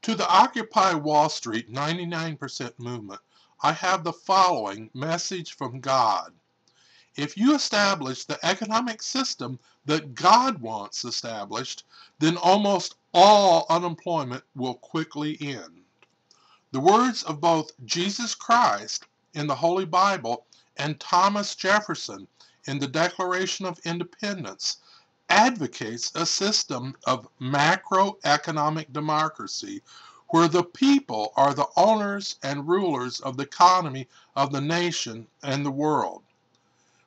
To the Occupy Wall Street 99% movement, I have the following message from God. If you establish the economic system that God wants established, then almost all unemployment will quickly end. The words of both Jesus Christ in the Holy Bible and Thomas Jefferson in the Declaration of Independence advocates a system of macroeconomic democracy where the people are the owners and rulers of the economy of the nation and the world.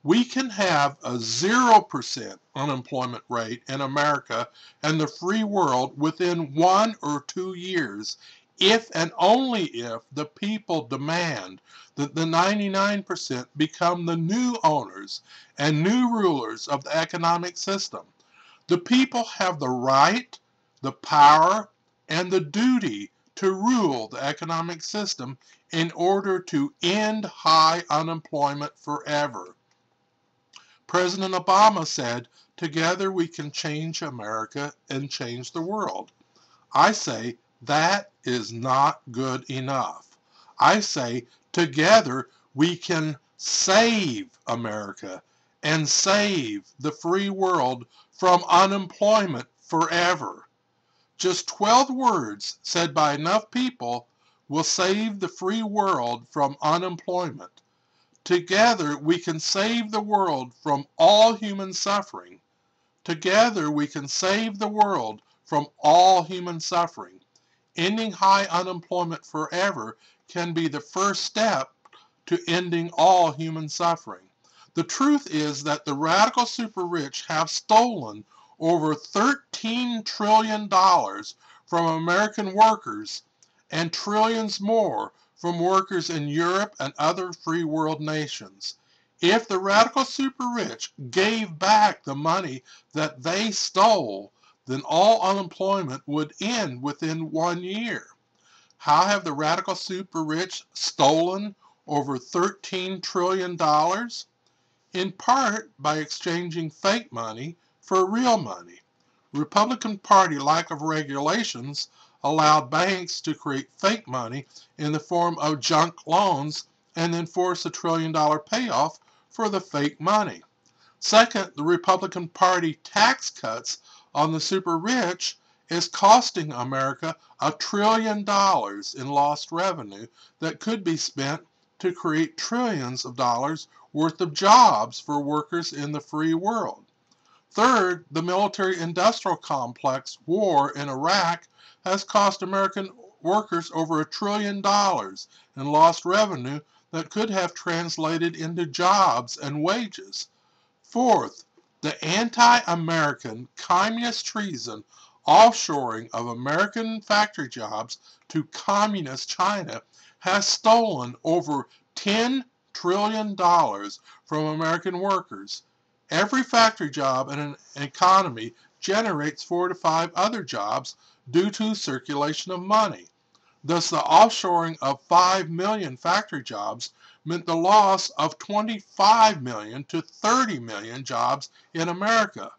We can have a 0% unemployment rate in America and the free world within 1 or 2 years if and only if the people demand that the 99% become the new owners and new rulers of the economic system. The people have the right, the power, and the duty to rule the economic system in order to end high unemployment forever. President Obama said, "Together we can change America and change the world." I say that is not good enough. I say together we can save America and save the free world from unemployment forever. Just 12 words said by enough people will save the free world from unemployment. Together we can save the world from all human suffering. Together we can save the world from all human suffering. Ending high unemployment forever can be the first step to ending all human suffering. The truth is that the radical super rich have stolen over $13 trillion from American workers and trillions more from workers in Europe and other free world nations. If the radical super rich gave back the money that they stole, then all unemployment would end within 1 year. How have the radical super rich stolen over $13 trillion? In part by exchanging fake money for real money. Republican Party lack of regulations allowed banks to create fake money in the form of junk loans and then force $1 trillion payoff for the fake money. Second, the Republican Party tax cuts on the super rich is costing America $1 trillion in lost revenue that could be spent to create trillions of dollars worth of jobs for workers in the free world. Third, the military-industrial complex war in Iraq has cost American workers over $1 trillion in lost revenue that could have translated into jobs and wages. Fourth, the anti-American communist treason offshoring of American factory jobs to communist China has stolen over $10 trillion from American workers. Every factory job in an economy generates 4 to 5 other jobs due to circulation of money. Thus, the offshoring of 5 million factory jobs meant the loss of 25 million to 30 million jobs in America.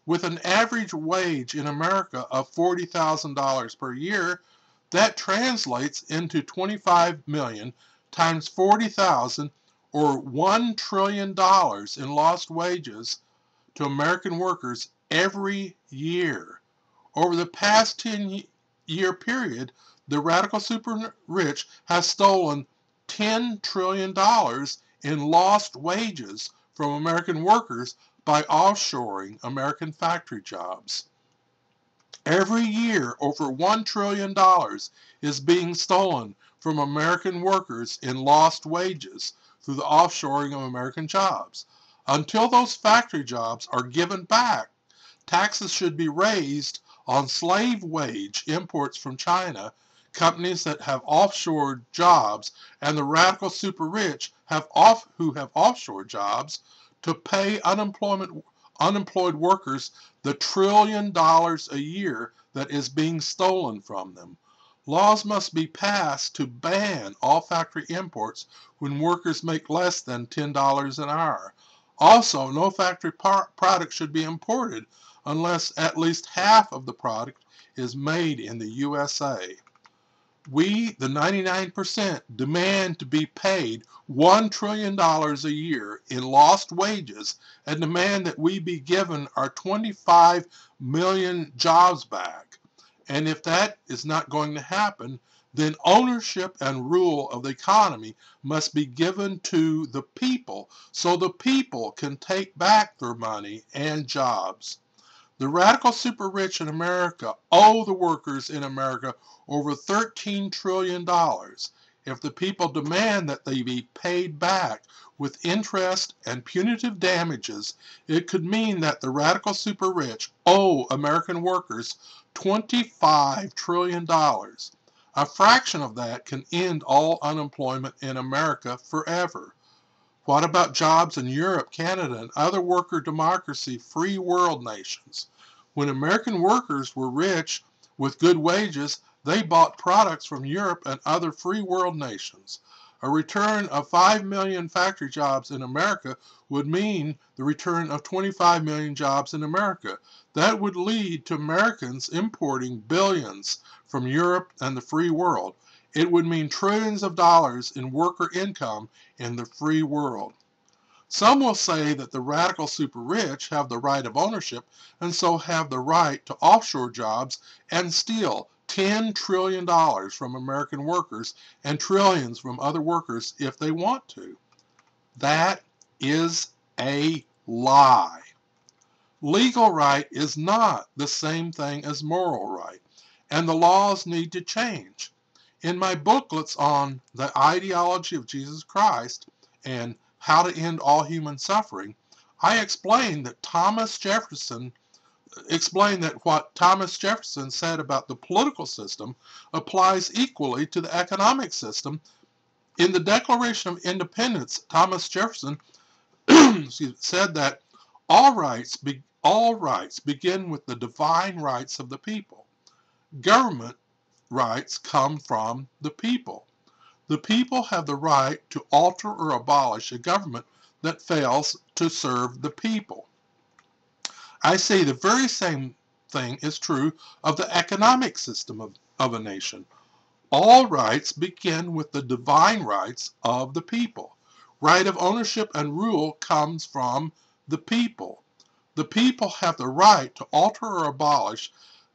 With an average wage in America of $40,000 per year, that translates into 25 million times 40,000 or $1 trillion in lost wages to American workers every year. Over the past 10-year period, the radical super rich has stolen $10 trillion in lost wages from American workers by offshoring American factory jobs. Every year, over $1 trillion is being stolen from American workers in lost wages through the offshoring of American jobs. Until those factory jobs are given back, taxes should be raised on slave wage imports from China, companies that have offshore jobs, and the radical super rich who have offshore jobs to pay unemployed workers the $1 trillion a year that is being stolen from them. Laws must be passed to ban all factory imports when workers make less than $10 an hour. Also, no factory product should be imported unless at least half of the product is made in the USA. We, the 99%, demand to be paid $1 trillion a year in lost wages and demand that we be given our 25 million jobs back. And if that is not going to happen, then ownership and rule of the economy must be given to the people so the people can take back their money and jobs. The radical super rich in America owe the workers in America over $13 trillion. If the people demand that they be paid back with interest and punitive damages, it could mean that the radical super rich owe American workers $25 trillion. A fraction of that can end all unemployment in America forever. What about jobs in Europe, Canada, and other worker democracy free world nations? When American workers were rich with good wages, they bought products from Europe and other free world nations. A return of 5 million factory jobs in America would mean the return of 25 million jobs in America. That would lead to Americans importing billions from Europe and the free world. It would mean trillions of dollars in worker income in the free world. Some will say that the radical super rich have the right of ownership and so have the right to offshore jobs and steal $10 trillion from American workers and trillions from other workers if they want to. That is a lie. Legal right is not the same thing as moral right, and the laws need to change. In my booklets on the ideology of Jesus Christ and how to end all human suffering, I explained that what Thomas Jefferson said about the political system applies equally to the economic system. In the Declaration of Independence, Thomas Jefferson said that all rights begin with the divine rights of the people. Government rights come from the people. The people have the right to alter or abolish a government that fails to serve the people. I say the very same thing is true of the economic system of a nation. All rights begin with the divine rights of the people. Right of ownership and rule comes from the people. The people have the right to alter or abolish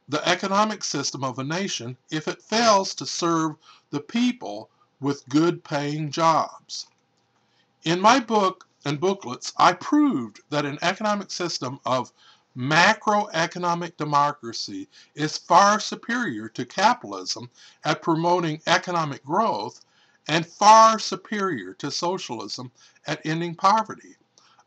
the economic system of a nation if it fails to serve the people with good paying jobs. In my book and booklets, I proved that an economic system of macroeconomic democracy is far superior to capitalism at promoting economic growth and far superior to socialism at ending poverty.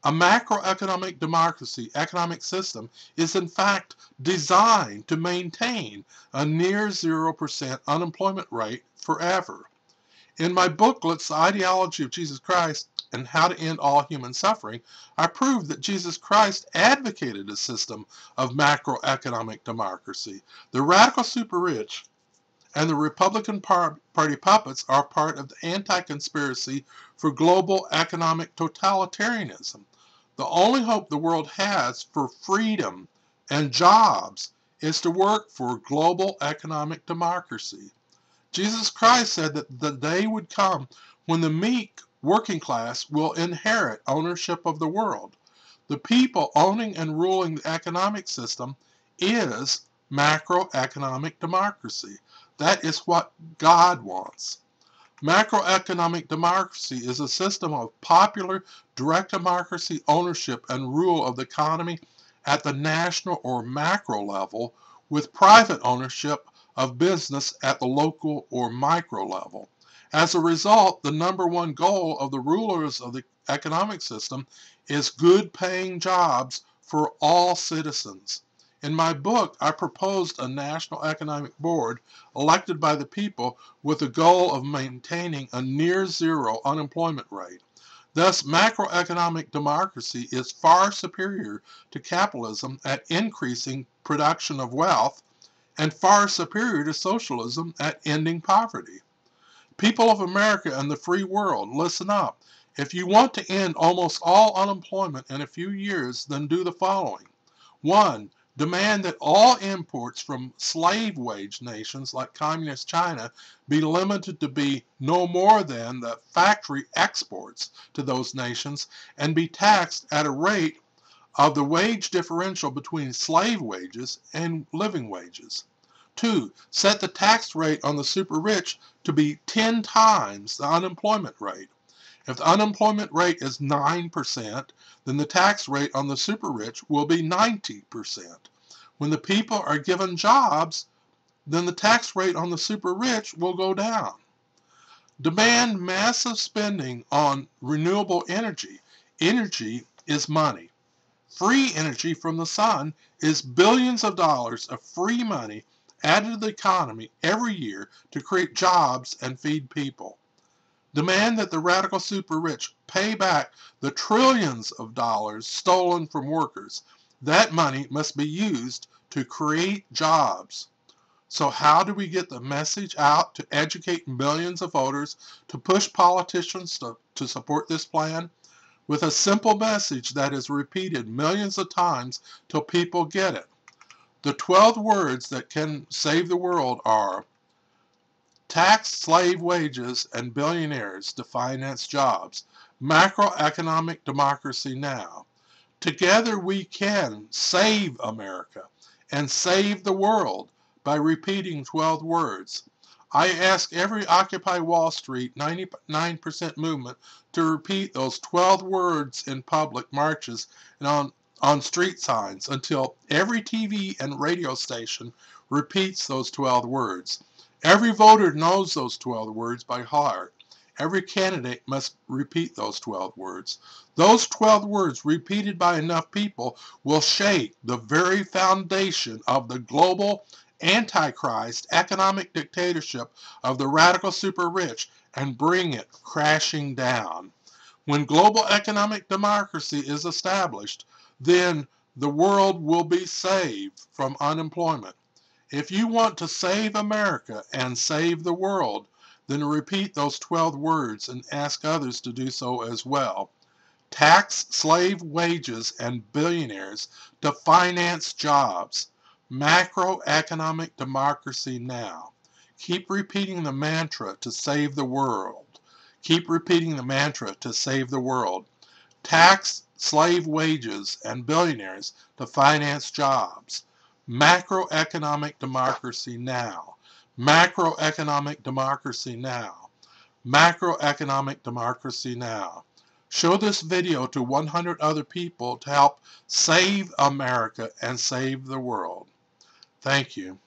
A macroeconomic democracy economic system is in fact designed to maintain a near 0% unemployment rate forever. In my booklets, The Ideology of Jesus Christ and How to End All Human Suffering, I proved that Jesus Christ advocated a system of macroeconomic democracy. The radical super rich and the Republican Party puppets are part of the anti-conspiracy for global economic totalitarianism. The only hope the world has for freedom and jobs is to work for global economic democracy. Jesus Christ said that the day would come when the meek working class will inherit ownership of the world. The people owning and ruling the economic system is macroeconomic democracy. That is what God wants. Macroeconomic democracy is a system of popular direct democracy ownership and rule of the economy at the national or macro level, with private ownership of business at the local or micro level. As a result, the number one goal of the rulers of the economic system is good paying jobs for all citizens. In my book, I proposed a national economic board elected by the people with the goal of maintaining a near zero unemployment rate. Thus, macroeconomic democracy is far superior to capitalism at increasing production of wealth and far superior to socialism at ending poverty. People of America and the free world, listen up. If you want to end almost all unemployment in a few years, then do the following. 1. Demand that all imports from slave wage nations like communist China be limited to be no more than the factory exports to those nations and be taxed at a rate of the wage differential between slave wages and living wages. 2. Set the tax rate on the super rich to be 10 times the unemployment rate. If the unemployment rate is 9%, then the tax rate on the super rich will be 90%. When the people are given jobs, then the tax rate on the super rich will go down. Demand massive spending on renewable energy. Energy is money. Free energy from the sun is billions of dollars of free money added to the economy every year to create jobs and feed people. Demand that the radical super rich pay back the trillions of dollars stolen from workers. That money must be used to create jobs. So how do we get the message out to educate millions of voters to push politicians to support this plan? With a simple message that is repeated millions of times till people get it. The 12 words that can save the world are: tax slave wages and billionaires to finance jobs. Macroeconomic democracy now. Together we can save America and save the world by repeating 12 words. I ask every Occupy Wall Street 99% movement to repeat those 12 words in public marches and on street signs until every TV and radio station repeats those 12 words. Every voter knows those 12 words by heart. Every candidate must repeat those 12 words. Those 12 words repeated by enough people will shake the very foundation of the global antichrist economic dictatorship of the radical super rich and bring it crashing down. When global economic democracy is established, then the world will be saved from unemployment. If you want to save America and save the world, then repeat those 12 words and ask others to do so as well. Tax slave wages and billionaires to finance jobs. Macroeconomic democracy now. Keep repeating the mantra to save the world. Keep repeating the mantra to save the world. Tax slave wages and billionaires to finance jobs. Macroeconomic democracy now. Macroeconomic democracy now. Macroeconomic democracy now. Show this video to 100 other people to help save America and save the world. Thank you.